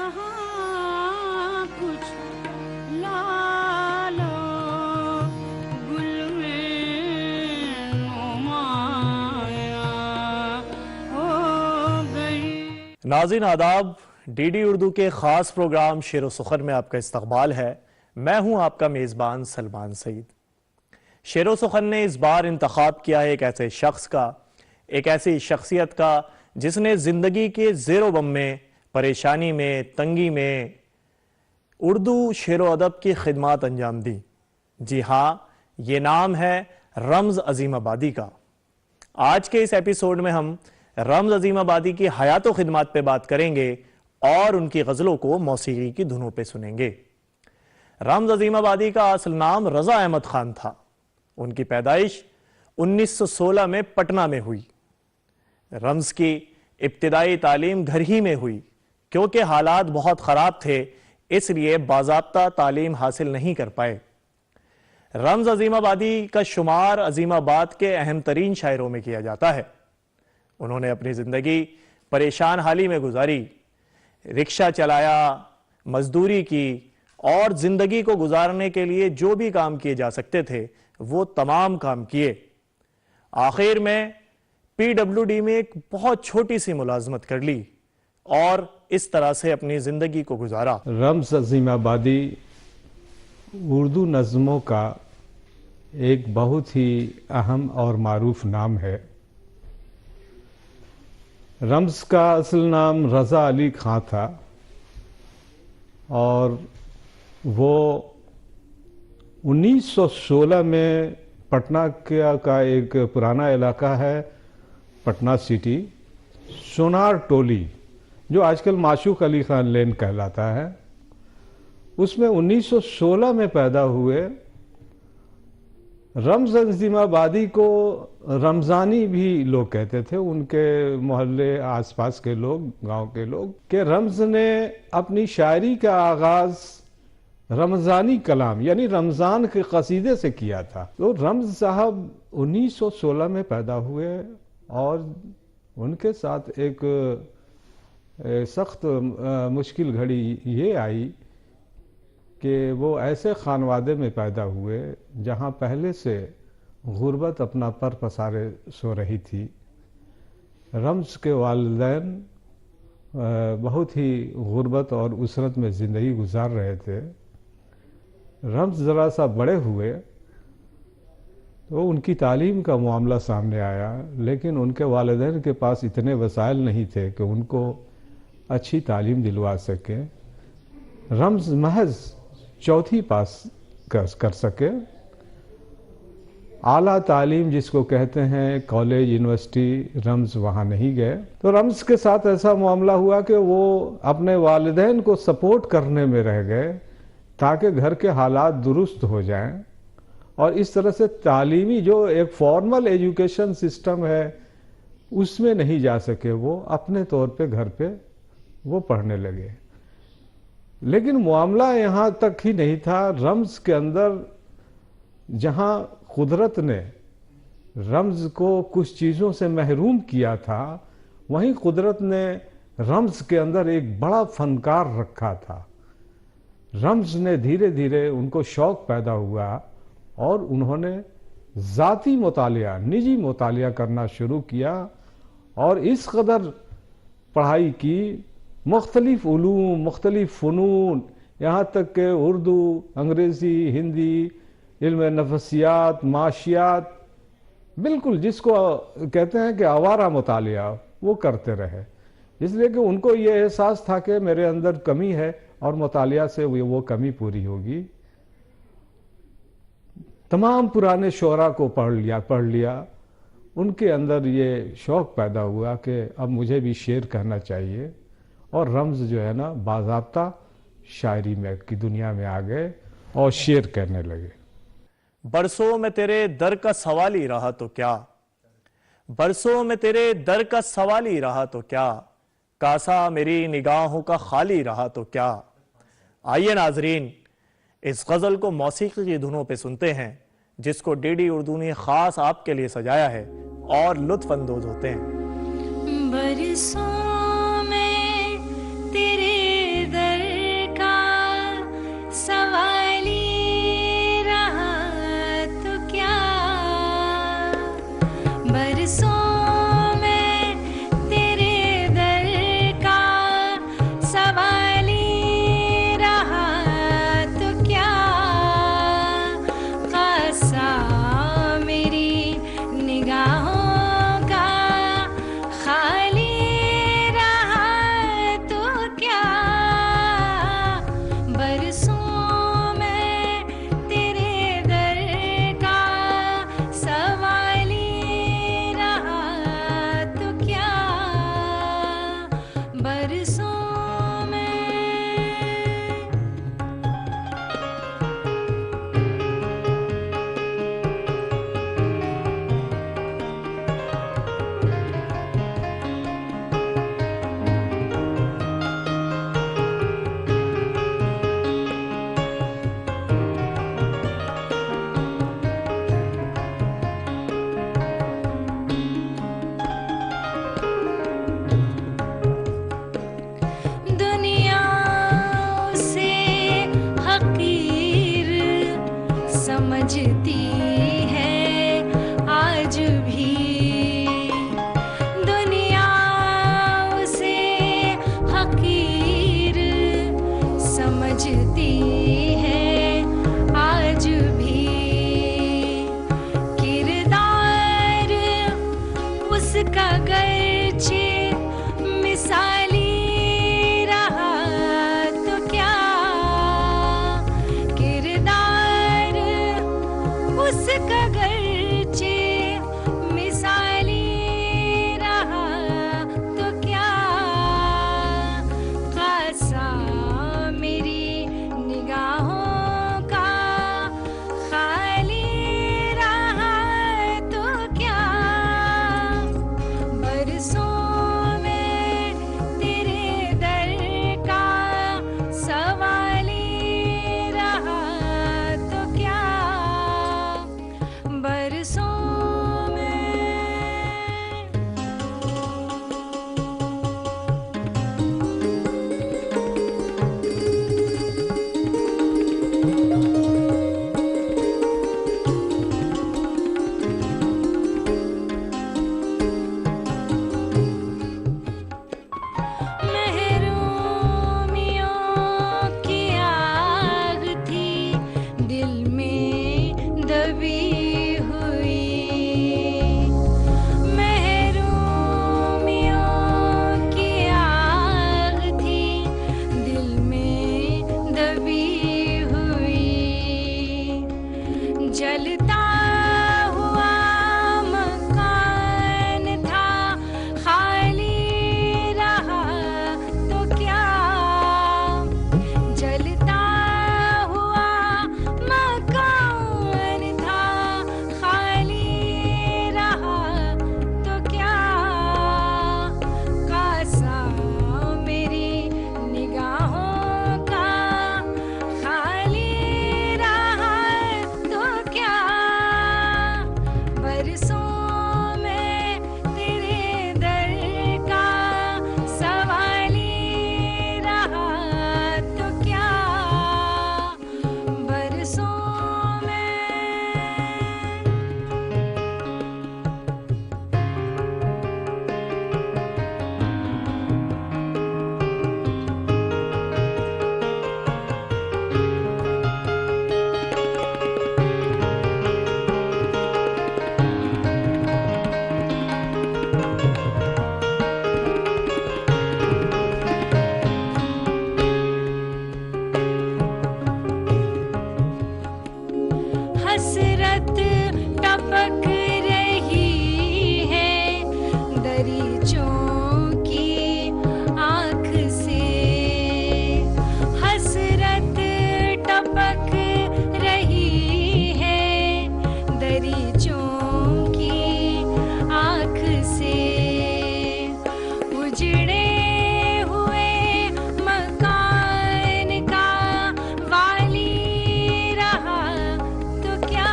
जहाँ कुछ लालो गुल में नुमाया हो गई। नाज़रीन आदाब, डीडी उर्दू के ख़ास प्रोग्राम शेर सुखन में आपका इस्तकबाल है। मैं हूं आपका मेज़बान सलमान सईद। शेर सुखन ने इस बार इंतखाब किया है एक ऐसे शख्स का, एक ऐसी शख्सियत का जिसने ज़िंदगी के ज़ेरो बम में, परेशानी में, तंगी में उर्दू शेर व अदब की खिदमत अंजाम दी। जी हाँ, ये नाम है रम्ज़ अज़ीमाबादी का। आज के इस एपिसोड में हम रम्ज़ अज़ीमाबादी की हयात व खिदमत पे बात करेंगे और उनकी गज़लों को मौसीकी की धुनों पे सुनेंगे। रम्ज़ अज़ीमाबादी का असल नाम रज़ा अहमद खान था। उनकी पैदाइश 1916 में पटना में हुई। रम्ज़ की इब्तिदाई तालीम घर ही में हुई। क्योंकि हालात बहुत ख़राब थे, इसलिए बाज़ाब्ता तालीम हासिल नहीं कर पाए। रम्ज़ अज़ीमाबादी का शुमार अज़ीमाबाद के अहम तरीन शायरों में किया जाता है। उन्होंने अपनी ज़िंदगी परेशान हाली में गुजारी, रिक्शा चलाया, मजदूरी की और ज़िंदगी को गुजारने के लिए जो भी काम किए जा सकते थे वो तमाम काम किए। आखिर में PWD में एक बहुत छोटी सी मुलाजमत कर ली और इस तरह से अपनी ज़िंदगी को गुजारा। रम्ज़ अज़ीमाबादी उर्दू नज़्मों का एक बहुत ही अहम और मारूफ नाम है। रम्ज़ का असल नाम रज़ा अली खां था और वो 1916 में पटना का एक पुराना इलाका है, पटना सिटी, सोनार टोली, जो आजकल माशूक अली खान लेन कहलाता है, उसमें 1916 में पैदा हुए। रम्ज़ अज़ीमाबादी को रमज़ानी भी लोग कहते थे, उनके मोहल्ले आसपास के लोग, गांव के लोग, कि रम्ज़ ने अपनी शायरी का आगाज़ रमज़ानी कलाम यानी रमज़ान के कसीदे से किया था। तो रम्ज़ साहब 1916 में पैदा हुए और उनके साथ एक सख्त मुश्किल घड़ी ये आई कि वो ऐसे खानवादे में पैदा हुए जहाँ पहले से गुर्बत अपना पर पसारे सो रही थी। रम्ज़ के वालिदैन बहुत ही गुर्बत और उसरत में ज़िंदगी गुजार रहे थे। रम्ज़ ज़रा सा बड़े हुए तो उनकी तालीम का मामला सामने आया, लेकिन उनके वालिदैन के पास इतने वसाइल नहीं थे कि उनको अच्छी तालीम दिलवा सके। रम्ज़ महज चौथी पास कर सके। आला तालीम जिसको कहते हैं, कॉलेज, यूनिवर्सिटी, रम्ज़ वहाँ नहीं गए। तो रम्ज़ के साथ ऐसा मामला हुआ कि वो अपने वालिदैन को सपोर्ट करने में रह गए ताकि घर के हालात दुरुस्त हो जाएं और इस तरह से तालीमी जो एक फॉर्मल एजुकेशन सिस्टम है उसमें नहीं जा सके। वो अपने तौर पे घर पे वो पढ़ने लगे। लेकिन मामला यहाँ तक ही नहीं था। रम्ज़ के अंदर जहाँ कुदरत ने रम्ज़ को कुछ चीज़ों से महरूम किया था, वहीं कुदरत ने रम्ज़ के अंदर एक बड़ा फनकार रखा था। रम्ज़ ने धीरे धीरे उनको शौक़ पैदा हुआ और उन्होंने ज़ाती मुतालिया, निजी मुतालिया करना शुरू किया और इस कदर पढ़ाई की, मुख्तलिफ उलूम, मुख्तलिफ फ़नून, यहाँ तक कि उर्दू, अंग्रेज़ी, हिंदी, इल्म नफसियात, माशियात, बिल्कुल जिसको कहते हैं कि आवारा मुतालिया, वो करते रहे। इसलिए कि उनको ये एहसास था कि मेरे अंदर कमी है और मुतालिया से वो कमी पूरी होगी। तमाम पुराने शोरा को पढ़ लिया। उनके अंदर ये शौक़ पैदा हुआ कि अब मुझे भी शेर कहना चाहिए और रम्ज़ जो है ना बाज़ाब्ता शायरी में की दुनिया में आ गए और शेर कहने लगे। बरसों में तेरे दर का सवाल ही रहा तो क्या, बरसों में तेरे दर का सवाल ही रहा तो क्या, कासा मेरी निगाहों का खाली रहा तो क्या। आइए नाजरीन, इस गजल को मौसीकी की धुनों पे सुनते हैं जिसको डीडी उर्दू ने खास आपके लिए सजाया है और लुत्फ अंदोज होते हैं। बरसों में तेरे बरसों में हसरत टपक रही है दरीचों की आँख से, हसरत टपक रही है दरीचों की आँख से। उजड़े हुए मकान का वाली रहा तो क्या,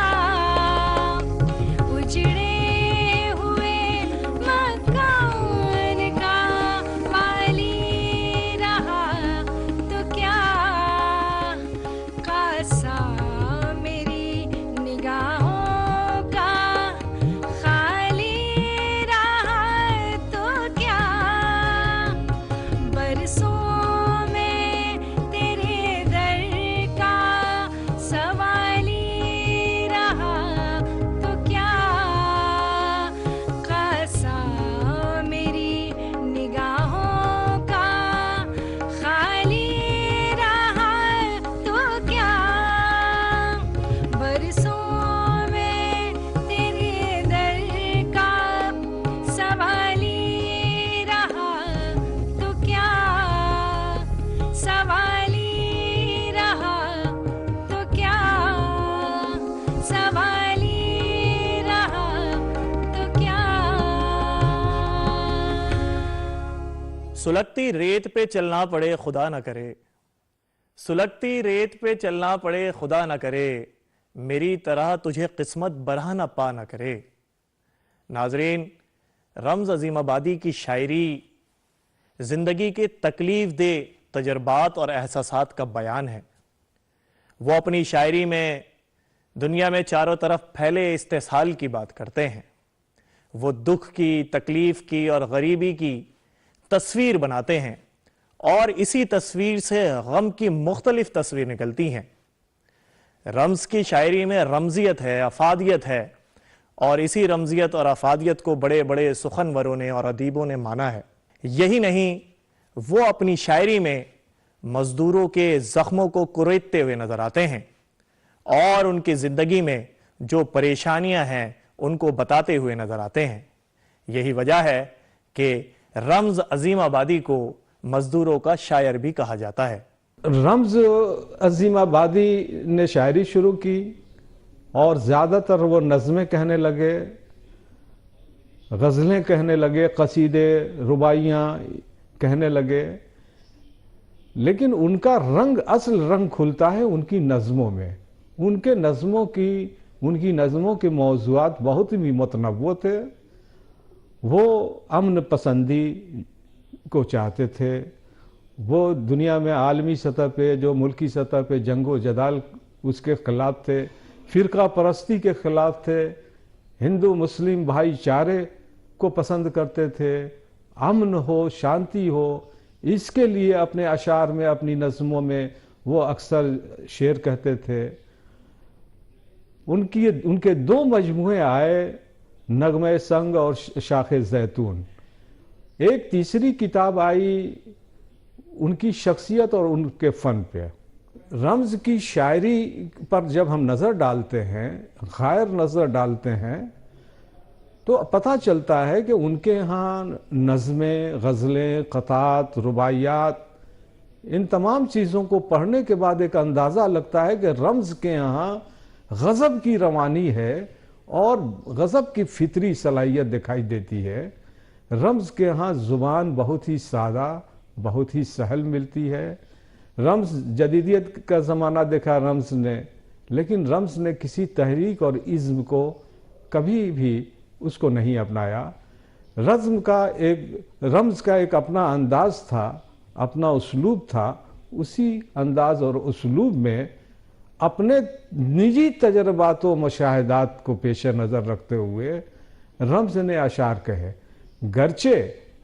उजड़े हुए मकान का वाली रहा तो क्या, कासा मेरी निगाहों का खाली रहा तो क्या, बरसों में तेरे दर का सवाली रहा तो क्या, कासा मेरी निगाहों का खाली रहा तो क्या, बरसों में तेरे दर का सवाली रहा तो क्या, सवाली रहा तो क्या, सवाली रहा तो क्या। सुलगती रेत पे चलना पड़े खुदा न करे, सुलगती रेत पे चलना पड़े खुदा न करे, मेरी तरह तुझे किस्मत बरहा न पा न करे। नाजरीन, रम्ज अजीमाबादी की शायरी जिंदगी के तकलीफ दे तजर्बात और एहसासात का बयान है। वो अपनी शायरी में दुनिया में चारों तरफ फैले इस्तेसाल की बात करते हैं। वो दुख की, तकलीफ की और गरीबी की तस्वीर बनाते हैं और इसी तस्वीर से गम की मुख्तलिफ तस्वीर निकलती हैं। रम्ज की शायरी में रमजियत है, अफादियत है और इसी रमजियत और अफादियत को बड़े बड़े सुखनवरों ने और अदीबों ने माना है। यही नहीं, वो अपनी शायरी में मजदूरों के जख्मों को कुरेदते हुए नजर आते हैं और उनकी जिंदगी में जो परेशानियां हैं उनको बताते हुए नजर आते हैं। यही वजह है कि रम्ज अजीमाबादी को मजदूरों का शायर भी कहा जाता है। रम्ज अजीमाबादी ने शायरी शुरू की और ज़्यादातर वो नज़में कहने लगे, गज़लें कहने लगे, कसीदे, रुबाइयाँ कहने लगे। लेकिन उनका रंग, असल रंग खुलता है उनकी नज़मों में। उनकी नज़मों के मौज़ूआत बहुत ही मुतनव्वो थे। वो अमन पसंदी को चाहते थे। वो दुनिया में आलमी सतह पे, जो मुल्की सतह पे जंगो जदाल उसके खिलाफ थे, फ़िरका परस्ती के खिलाफ थे, हिंदू मुस्लिम भाईचारे को पसंद करते थे, अमन हो, शांति हो, इसके लिए अपने अशार में, अपनी नज़मों में वो अक्सर शेर कहते थे। उनके दो मजमुए आए, नगमे संग और शाखे जैतून। एक तीसरी किताब आई उनकी शख्सियत और उनके फ़न पे। रम्ज की शायरी पर जब हम नज़र डालते हैं, गैर नज़र डालते हैं, तो पता चलता है कि उनके यहाँ नज़में, गज़लें, क़तात, रुबाइयात, इन तमाम चीज़ों को पढ़ने के बाद एक अंदाज़ा लगता है कि रम्ज के यहाँ गज़ब की रवानी है और गज़ब की फितरी सलाहियत दिखाई देती है। रम्ज के यहाँ ज़ुबान बहुत ही सादा, बहुत ही सहल मिलती है। रम्ज जदीदियत का ज़माना देखा रम्ज ने, लेकिन रम्ज ने किसी तहरीक और इज़्म को कभी भी उसको नहीं अपनाया। रम्ज का एक अपना अंदाज था, अपना उसलूब था। उसी अंदाज और उसलूब में अपने निजी तजर्बात व मुशाहिदात को पेश नज़र रखते हुए रम्ज़ ने अशार कहे। गरचे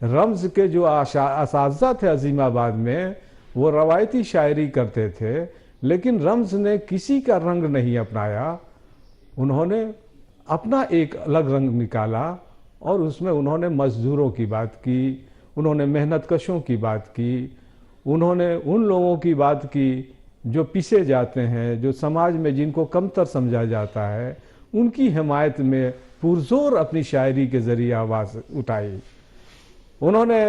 रम्ज़ के जो असातिज़ा थे अजीमाबाद में, वो रवायती शायरी करते थे, लेकिन रम्ज़ ने किसी का रंग नहीं अपनाया। उन्होंने अपना एक अलग रंग निकाला और उसमें उन्होंने मजदूरों की बात की, उन्होंने मेहनत कशों की बात की, उन्होंने उन लोगों की बात की जो पिसे जाते हैं, जो समाज में जिनको कमतर समझा जाता है, उनकी हिमायत में पुरजोर अपनी शायरी के ज़रिए आवाज़ उठाई। उन्होंने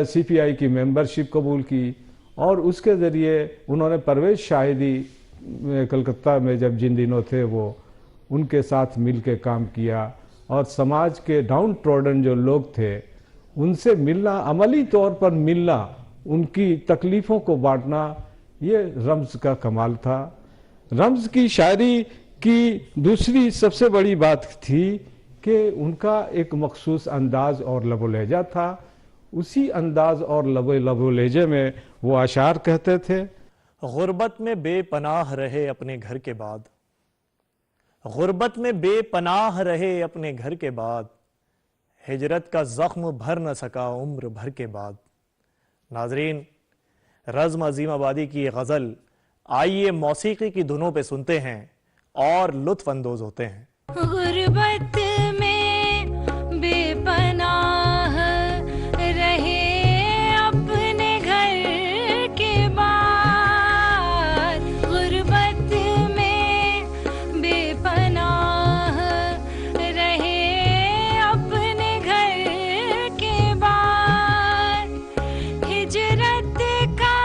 CPI की मेंबरशिप कबूल की और उसके ज़रिए उन्होंने परवेज़ शाहिदी कलकत्ता में जब जिन दिनों थे वो उनके साथ मिल के काम किया और समाज के डाउन ट्रोडन जो लोग थे उनसे मिलना, अमली तौर पर मिलना, उनकी तकलीफ़ों को बांटना, ये रम्ज़ का कमाल था। रम्ज़ की शायरी की दूसरी सबसे बड़ी बात थी कि उनका एक मखसूस अंदाज़ और लबो लहजा था। उसी अंदाज़ और लबो लहजे में वो अशार कहते थे। गुर्बत में बेपनाह रहे अपने घर के बाद, गुर्बत में बेपनाह रहे अपने घर के बाद, हिजरत का जख्म भर न सका उम्र भर के बाद। नाजरीन, रज़्म अज़ीमाबादी की ये गज़ल आइए मौसीकी की धुनों पे सुनते हैं और लुत्फ़ अंदोज़ होते हैं। गुर्बत में बेपनाह रहे अपने घर के बाद, गुर्बत में बेपनाह रहे अपने घर के बाद, हिजरत का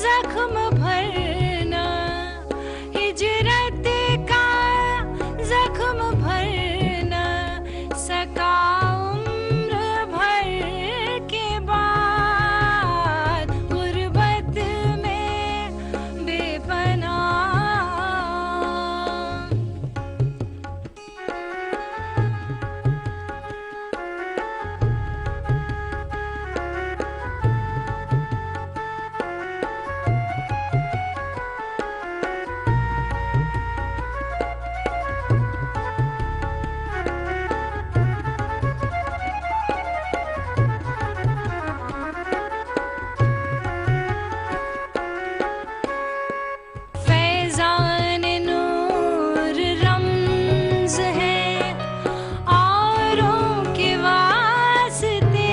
जख्म भरना, हिजरत का जख्म भरना सका उम्र भर के बाद, गुर्बत में बेपनाह। फैज़ान नूर रम्ज़ है औरों के वास्ते,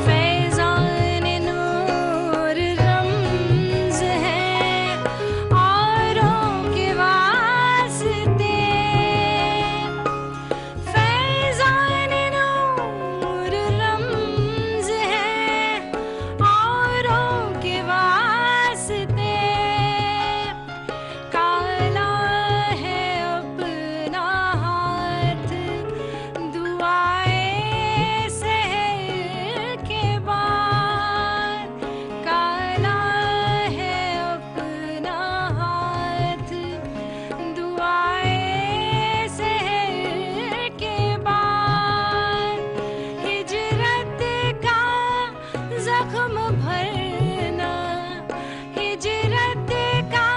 फैज़ान नूर रम्ज़ है औरों के वास्ते, फैज़ान नूर रम्ज़ है औरों के वास्ते, काला है अपना हाथ दुआए सहर के बाद, काला है अपना हाथ दुआए सहर के बाद, हिजरत का जख्म भरना, हिजरत का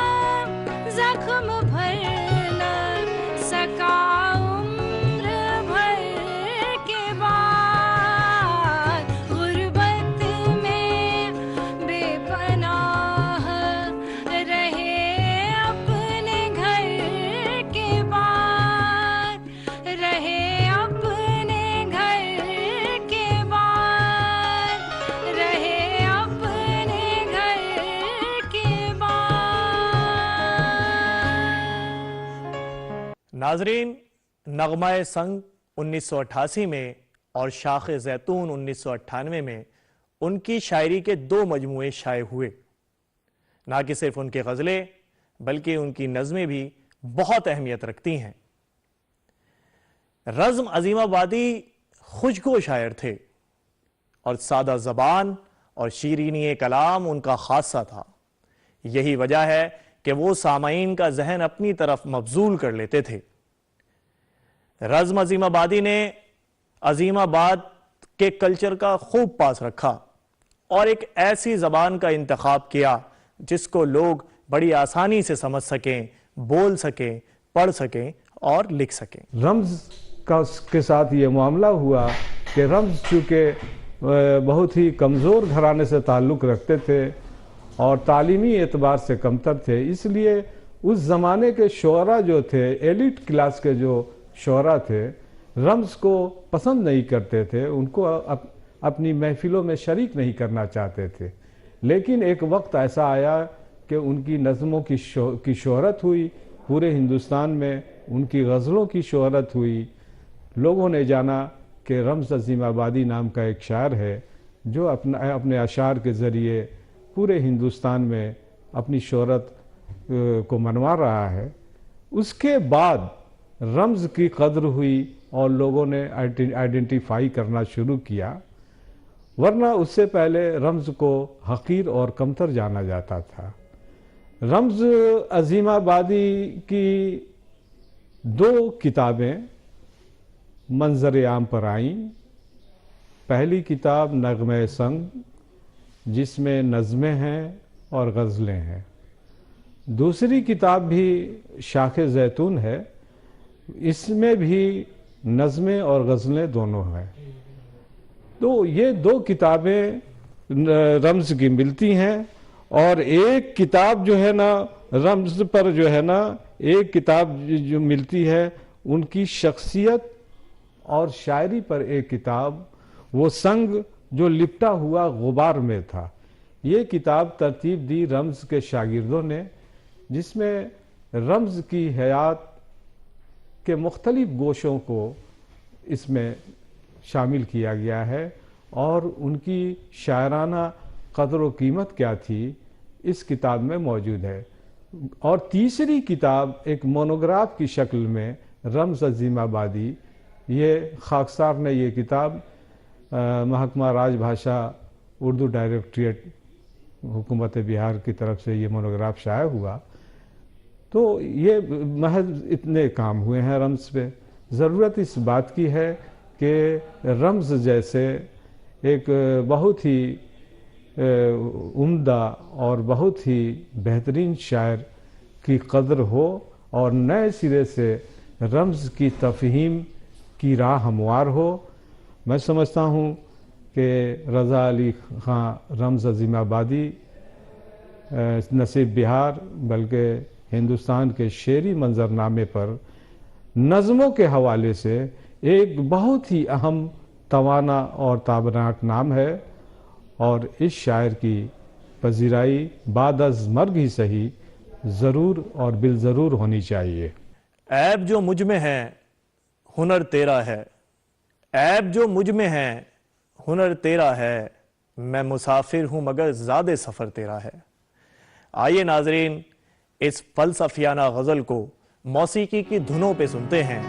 जख्म भरना सका उम्र भर के बाद, गुर्बत में बेपनाह रहे अपने घर के बाद, रहे अपने घर के बाद, रहे अपने घर के बाद। नाजरीन, नगमा-ए संग 1988 में और शाख जैतून 1998 में उनकी शायरी के 2 मजमूए शाये हुए। ना कि सिर्फ उनकी गज़लें बल्कि उनकी नज़में भी बहुत अहमियत रखती हैं। रज़्म अज़ीमाबादी खुशगो शायर थे और सादा ज़बान और शीरीनी कलाम उनका खासा था। यही वजह है कि वो सामाईन का जहन अपनी तरफ मबजूल कर लेते थे। रज़्म अज़ीमाबादी ने अज़ीमाबाद के कल्चर का खूब पास रखा और एक ऐसी ज़बान का इंतखाब किया जिसको लोग बड़ी आसानी से समझ सकें, बोल सकें, पढ़ सकें और लिख सकें। रम्ज़ के साथ ये मामला हुआ कि रम्ज़ चूँकि बहुत ही कमज़ोर घराने से ताल्लुक़ रखते थे और तालीमी एतबार से कमतर थे, इसलिए उस ज़माने के शुअरा जो थे, एलिट क्लास के जो शुअरा थे, रम्ज़ को पसंद नहीं करते थे, उनको अपनी महफिलों में शरीक नहीं करना चाहते थे। लेकिन एक वक्त ऐसा आया कि उनकी नज़मों की शोहरत हुई, पूरे हिंदुस्तान में उनकी गज़लों की शोहरत हुई। लोगों ने जाना कि रम्ज़ अज़ीमाबादी नाम का एक शायर है जो अपने अशार के ज़रिए पूरे हिंदुस्तान में अपनी शोहरत को मनवा रहा है। उसके बाद रम्ज़ की कद्र हुई और लोगों ने आइडेंटिफाई करना शुरू किया, वरना उससे पहले रम्ज़ को हकीर और कमतर जाना जाता था। रम्ज़ अज़ीमाबादी की 2 किताबें मंजर आम पर आईं। पहली किताब नग़्मे संग, जिसमें नज़में हैं और गज़लें हैं। दूसरी किताब भी शाख़े ज़ैतून है, इसमें भी नज़में और गज़लें दोनों हैं। तो ये 2 किताबें रम्ज़ की मिलती हैं और एक किताब जो है ना रम्ज़ पर जो है ना, एक किताब जो मिलती है उनकी शख्सियत और शायरी पर एक किताब, वो संग जो लिपटा हुआ गुबार में था। ये किताब तरतीब दी रम्ज़ के शागिर्दों ने, जिसमें रम्ज़ की हयात के मुख्तलिफ गोशों को इसमें शामिल किया गया है और उनकी शायराना क़द्र व कीमत क्या थी इस किताब में मौजूद है। और तीसरी किताब एक मोनोग्राफ की शक्ल में रम्ज़ अज़ीमाबादी, ये खाकसार ने ये किताब महकमा राजभाषा उर्दू डायरेक्टरेट हुकूमत बिहार की तरफ से ये मोनोग्राफ शाया हुआ। तो ये महज इतने काम हुए हैं रम्ज़ पे। ज़रूरत इस बात की है कि रम्ज़ जैसे एक बहुत ही उम्दा और बहुत ही बेहतरीन शायर की कद्र हो और नए सिरे से रम्ज़ की तफ़हीम की राह हमवार हो। मैं समझता हूँ कि रज़ा अली ख़ान रम्ज़ अज़ीमाबादी न सिर्फ बिहार बल्कि हिंदुस्तान के शेरी मंजरनामे पर नज़मों के हवाले से एक बहुत ही अहम, तवाना और ताबनाक नाम है और इस शायर की पजीराई बाद अज़ मर्ग ही सही ज़रूर और बिल ज़रूर होनी चाहिए। ऐब जो मुझ में है हुनर तेरा है, ऐब जो मुझ में है हुनर तेरा है, मैं मुसाफिर हूँ मगर ज़्यादा सफ़र तेरा है। आइए नाजरीन, इस फलसफियाना गज़ल को मौसीकी की धुनों पे सुनते हैं।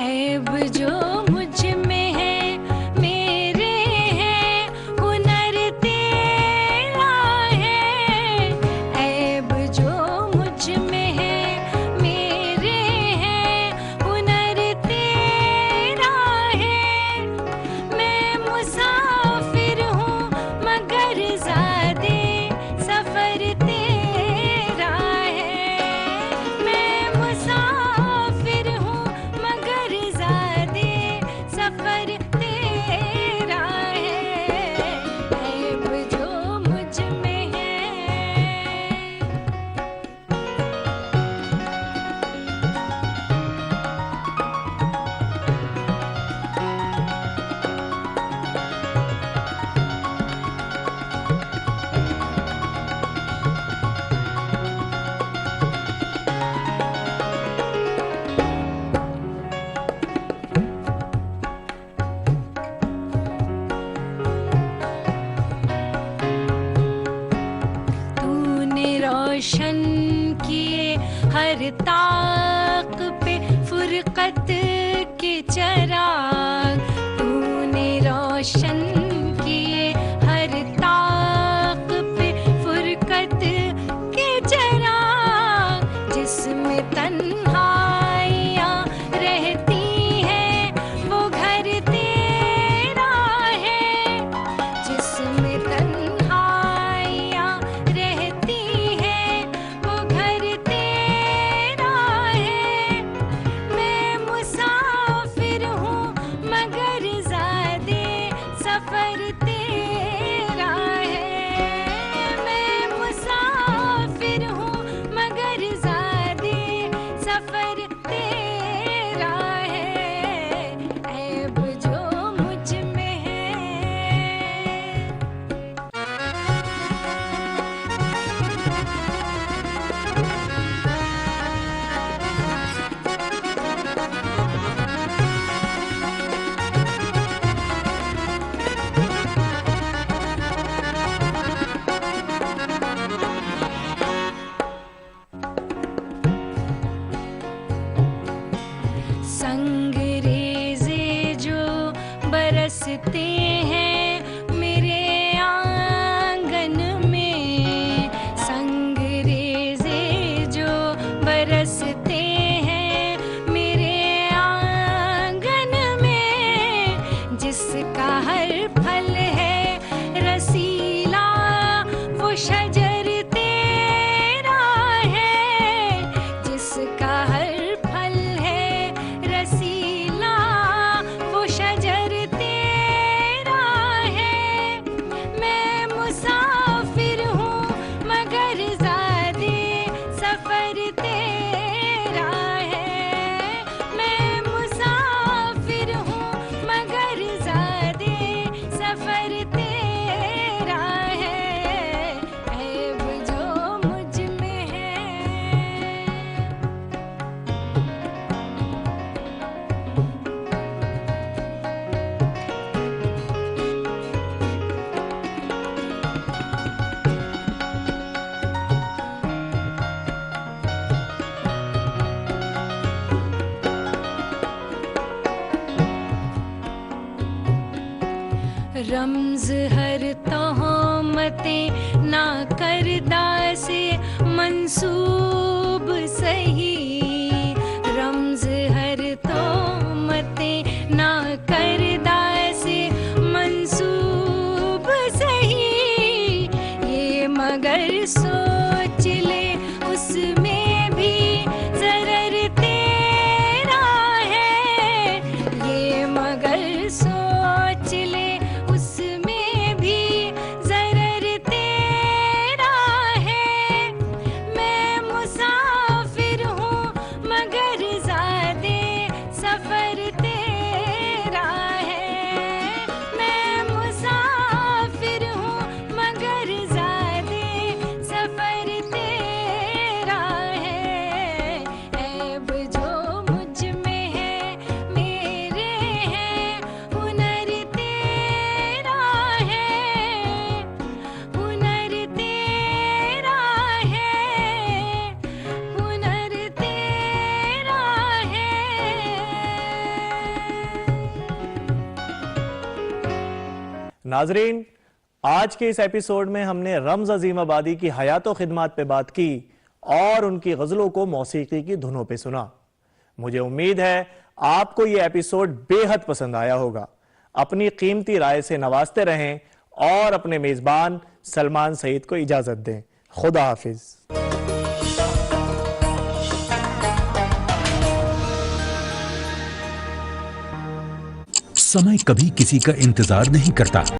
ऐब जो मुझ में है मेरे है हुनर तेरा है, ऐब जो मुझ में है मेरे है हुनर तेरा है। मैं मुसाफिर हूँ मगर ज़्यादे सफ़र तेरा है। मैं मुसाफिर हूँ मगर ज़्यादे सफ़र तेरा है, ऐब जो मुझ में है। तूने रोशन किए हर ताक पे फुरकत के चराग, तूने रोशन किए हर ताक पे फुरकत रमज हर तोहमतें ना करदा से मंसूब सही, रमज हर तोहमतें ना करदा से मंसूब सही। ये मगर सोच ले उसमें भी ज़रर तेरा है, ये मगर सोच ले उसमें भी ज़रर तेरा है। मैं मुसाफिर हूँ मगर ज़ादे सफ़र तेरा है, मैं मुसाफिर हूँ मगर ज़ादे सफ़र तेरा है। ऐब जो मुझ में है मेरे हैं, हुनर तेरा है, हुनर तेरा है, हुनर तेरा है। नाजरीन, आज के इस एपिसोड में हमने रम्ज अजीम आबादी की हयातो खिदमात पे बात की और उनकी गजलों को मौसीकी की धुनों पे सुना। मुझे उम्मीद है आपको ये एपिसोड बेहद पसंद आया होगा। अपनी कीमती राय से नवाजते रहें और अपने मेजबान सलमान सईद को इजाजत दें। खुदा हाफिज। समय कभी किसी का इंतजार नहीं करता।